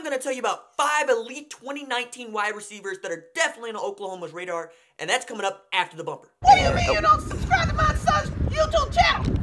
going to tell you about 5 elite 2019 wide receivers that are definitely on Oklahoma's radar, and that's coming up after the bumper. What do you mean you don't subscribe to my son's YouTube channel?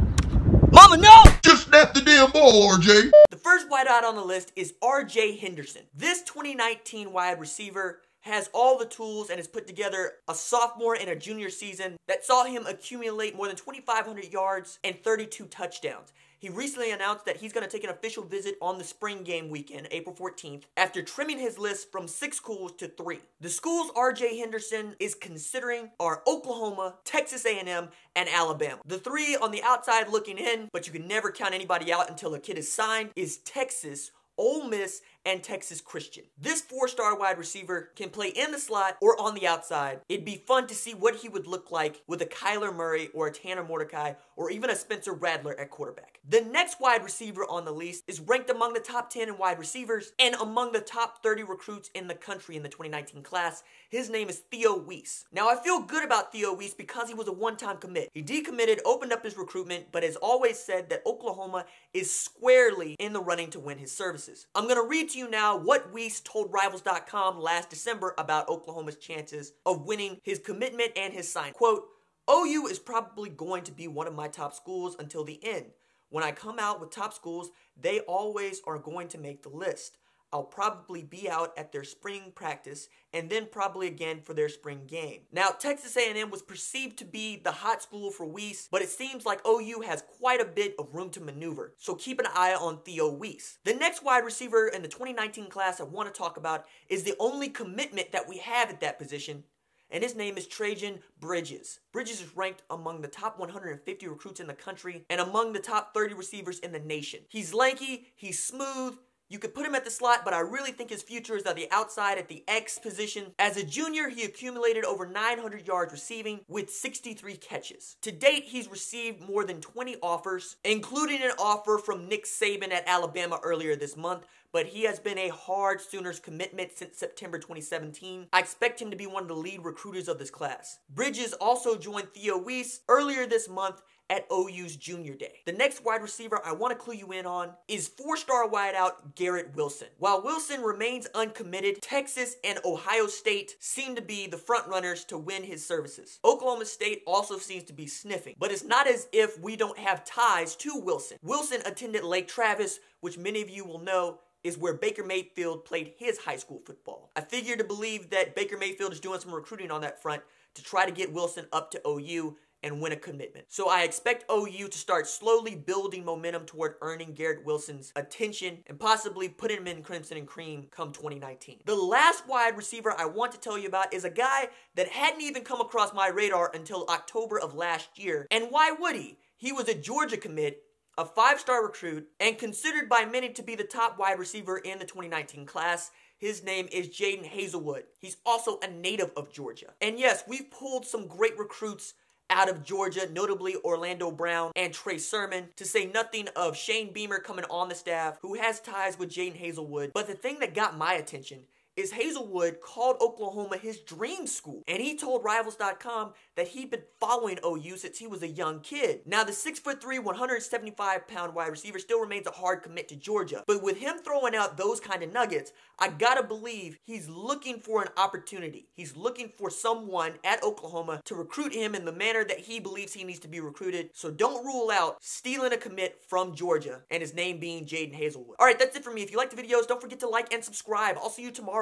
Mama, no! Just snap the damn ball, RJ. The first wideout on the list is R.J. Henderson. This 2019 wide receiver has all the tools and has put together a sophomore and a junior season that saw him accumulate more than 2,500 yards and 32 touchdowns. He recently announced that he's going to take an official visit on the spring game weekend, April 14th, after trimming his list from 6 schools to 3. The schools R.J. Henderson is considering are Oklahoma, Texas A&M, and Alabama. The 3 on the outside looking in, but you can never count anybody out until a kid is signed, is Texas, Ole Miss, and Texas Christian. This 4-star wide receiver can play in the slot or on the outside. It'd be fun to see what he would look like with a Kyler Murray or a Tanner Mordecai or even a Spencer Rattler at quarterback. The next wide receiver on the list is ranked among the top 10 in wide receivers and among the top 30 recruits in the country in the 2019 class. His name is Theo Weiss. Now, I feel good about Theo Weiss because he was a one-time commit. He decommitted, opened up his recruitment, but has always said that Oklahoma is squarely in the running to win his services. I'm going to read to you now what Weiss told Rivals.com last December about Oklahoma's chances of winning his commitment and his sign. Quote, OU is probably going to be one of my top schools until the end. When I come out with top schools, they always are going to make the list. I'll probably be out at their spring practice and then probably again for their spring game. Now, Texas A&M was perceived to be the hot school for Weiss, but it seems like OU has quite a bit of room to maneuver. So keep an eye on Theo Weiss. The next wide receiver in the 2019 class I want to talk about is the only commitment that we have at that position, and his name is Trajan Bridges. Bridges is ranked among the top 150 recruits in the country and among the top 30 receivers in the nation. He's lanky, he's smooth. You could put him at the slot, but I really think his future is on the outside at the X position. As a junior, he accumulated over 900 yards receiving with 63 catches. To date, he's received more than 20 offers, including an offer from Nick Saban at Alabama earlier this month, but he has been a hard Sooners commitment since September 2017. I expect him to be one of the lead recruiters of this class. Bridges also joined Theo Weiss earlier this month at OU's Junior Day. The next wide receiver I want to clue you in on is 4-star wideout Garrett Wilson. While Wilson remains uncommitted, Texas and Ohio State seem to be the front runners to win his services. Oklahoma State also seems to be sniffing, but it's not as if we don't have ties to Wilson. Wilson attended Lake Travis, which many of you will know is where Baker Mayfield played his high school football. I figure to believe that Baker Mayfield is doing some recruiting on that front to try to get Wilson up to OU and win a commitment. So I expect OU to start slowly building momentum toward earning Garrett Wilson's attention and possibly putting him in Crimson and Cream come 2019. The last wide receiver I want to tell you about is a guy that hadn't even come across my radar until October of last year. And why would he? He was a Georgia commit, a 5-star recruit, and considered by many to be the top wide receiver in the 2019 class. His name is Jayden Hazelwood. He's also a native of Georgia. And yes, we've pulled some great recruits out of Georgia, notably Orlando Brown and Trey Sermon, to say nothing of Shane Beamer coming on the staff, who has ties with Jayden Hazelwood. But the thing that got my attention is Hazelwood called Oklahoma his dream school. And he told Rivals.com that he'd been following OU since he was a young kid. Now, the 6'3", 175-pound wide receiver still remains a hard commit to Georgia. But with him throwing out those kind of nuggets, I gotta believe he's looking for an opportunity. He's looking for someone at Oklahoma to recruit him in the manner that he believes he needs to be recruited. So don't rule out stealing a commit from Georgia and his name being Jayden Hazelwood. All right, that's it for me. If you like the videos, don't forget to like and subscribe. I'll see you tomorrow.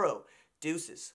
Deuces.